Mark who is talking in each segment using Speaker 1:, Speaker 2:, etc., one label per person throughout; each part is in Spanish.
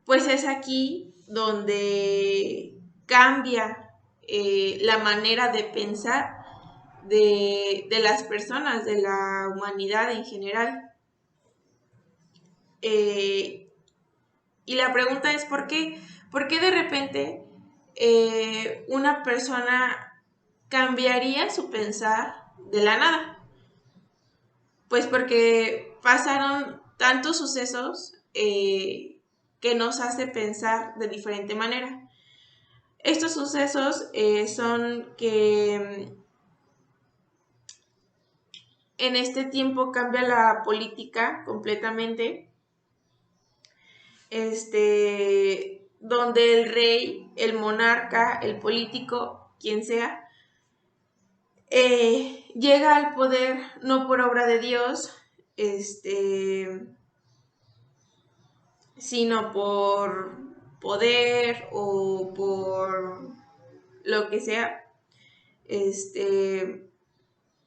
Speaker 1: pues es aquí donde cambia la manera de pensar de las personas, de la humanidad en general. Y la pregunta es ¿por qué? ¿Por qué de repente una persona cambiaría su pensar de la nada? Pues porque pasaron tantos sucesos que nos hace pensar de diferente manera. Estos sucesos son que en este tiempo cambia la política completamente, donde el rey, el monarca, el político, quien sea, llega al poder no por obra de Dios, sino por poder o por lo que sea.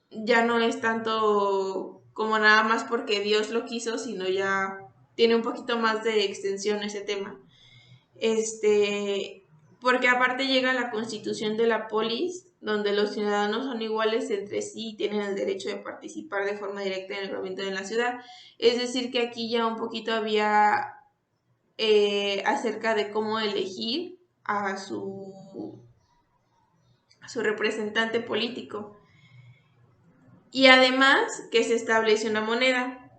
Speaker 1: Ya no es tanto como nada más porque Dios lo quiso, sino ya tiene un poquito más de extensión ese tema. Porque aparte llega la Constitución de la Polis, donde los ciudadanos son iguales entre sí y tienen el derecho de participar de forma directa en el gobierno de la ciudad. Es decir, que aquí ya un poquito había acerca de cómo elegir a su representante político. Y además que se establece una moneda.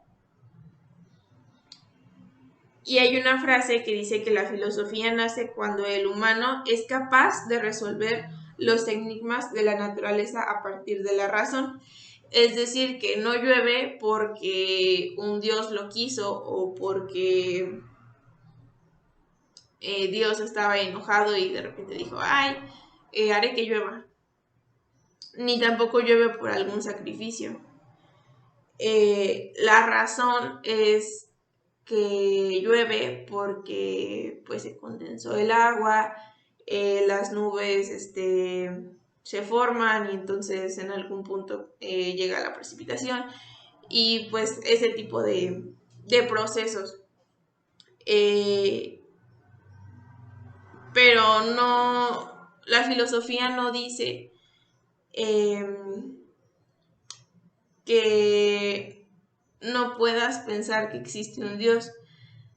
Speaker 1: Y hay una frase que dice que la filosofía nace cuando el humano es capaz de resolver los enigmas de la naturaleza a partir de la razón. Es decir, que no llueve porque un dios lo quiso o porque Dios estaba enojado y de repente dijo, ay, haré que llueva. Ni tampoco llueve por algún sacrificio. La razón es que llueve porque pues se condensó el agua, las nubes se forman y entonces en algún punto llega la precipitación y pues ese tipo de procesos. Pero no, la filosofía no dice que no puedas pensar que existe un Dios.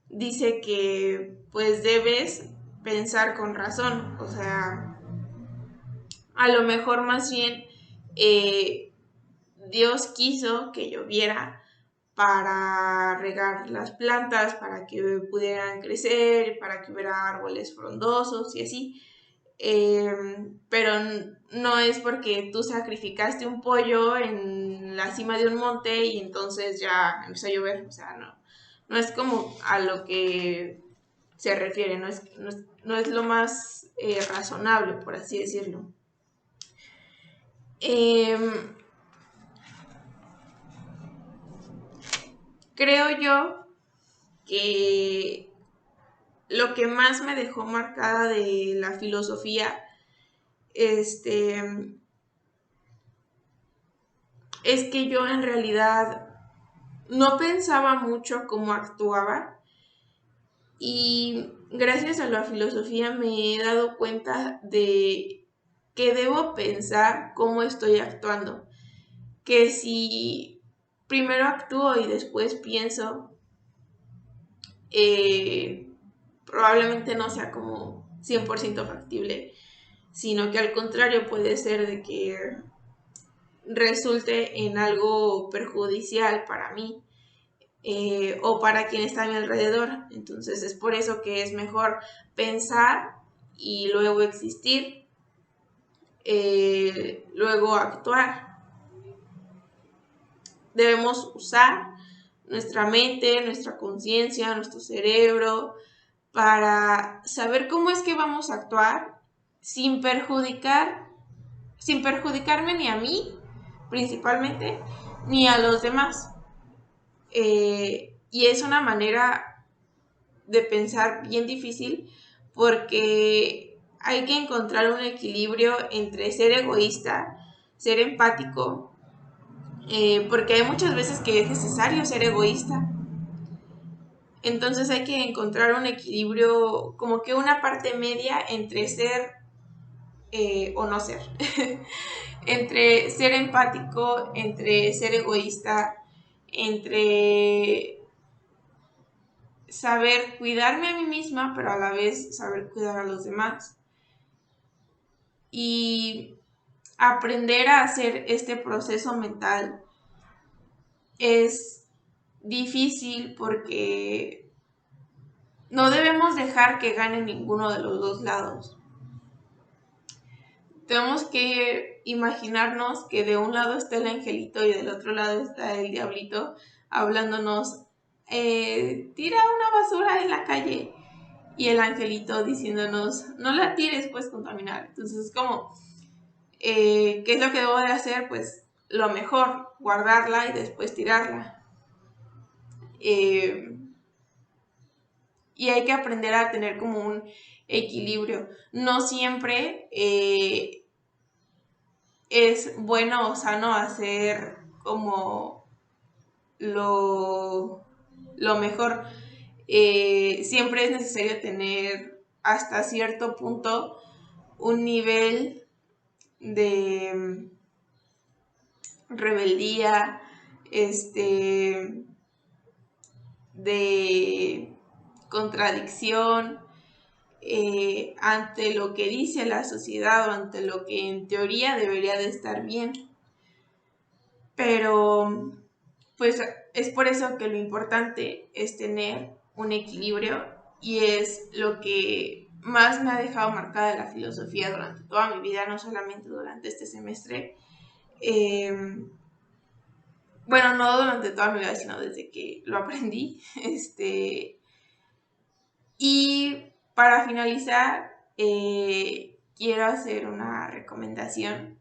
Speaker 1: Dice que pues debes pensar con razón, o sea, a lo mejor más bien Dios quiso que lloviera para regar las plantas, para que pudieran crecer, para que hubiera árboles frondosos y así. Pero no es porque tú sacrificaste un pollo en la cima de un monte y entonces ya empezó a llover, o sea, no es como a lo que se refiere, no es lo más razonable, por así decirlo. Creo yo que lo que más me dejó marcada de la filosofía es que yo en realidad no pensaba mucho cómo actuaba y gracias a la filosofía me he dado cuenta de que debo pensar cómo estoy actuando, que si primero actúo y después pienso, probablemente no sea como 100% factible, sino que al contrario puede ser de que resulte en algo perjudicial para mí o para quien está a mi alrededor. Entonces es por eso que es mejor pensar y luego existir, luego actuar. Debemos usar nuestra mente, nuestra conciencia, nuestro cerebro para saber cómo es que vamos a actuar sin perjudicarme ni a mí principalmente, ni a los demás. Y es una manera de pensar bien difícil porque hay que encontrar un equilibrio entre ser egoísta, ser empático, porque hay muchas veces que es necesario ser egoísta, Entonces hay que encontrar un equilibrio, como que una parte media entre ser o no ser, entre ser empático, entre ser egoísta, entre saber cuidarme a mí misma, pero a la vez saber cuidar a los demás. Y aprender a hacer este proceso mental es difícil porque no debemos dejar que gane ninguno de los dos lados. Tenemos que imaginarnos que de un lado está el angelito y del otro lado está el diablito hablándonos, tira una basura en la calle, y el angelito diciéndonos, no la tires, puedes contaminar. Entonces es como, ¿qué es lo que debo de hacer? Pues lo mejor, guardarla y después tirarla. Y hay que aprender a tener como un equilibrio. No siempre es bueno o sano hacer como lo mejor. Siempre es necesario tener hasta cierto punto un nivel de rebeldía, de contradicción ante lo que dice la sociedad o ante lo que en teoría debería de estar bien. Pero pues es por eso que lo importante es tener un equilibrio, y es lo que más me ha dejado marcada la filosofía durante toda mi vida, no solamente durante este semestre. Bueno, no durante toda mi vida, sino desde que lo aprendí. Y para finalizar, quiero hacer una recomendación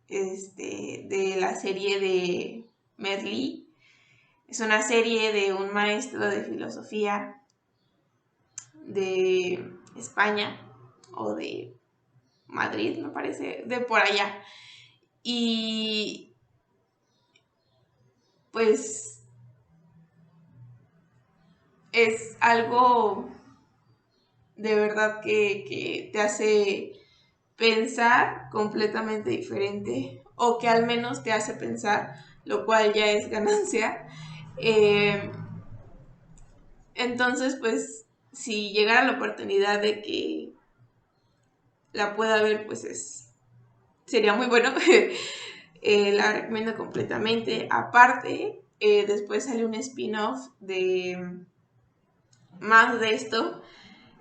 Speaker 1: de la serie de Merlí. Es una serie de un maestro de filosofía de España o de Madrid, me parece, de por allá. Y pues es algo de verdad que te hace pensar completamente diferente, o que al menos te hace pensar, lo cual ya es ganancia. Entonces, pues, si llegara la oportunidad de que la pueda ver, pues sería muy bueno. La recomiendo completamente. Aparte, después sale un spin-off de más de esto.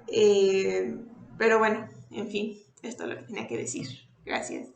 Speaker 1: Pero bueno, en fin, esto es lo que tenía que decir. Gracias.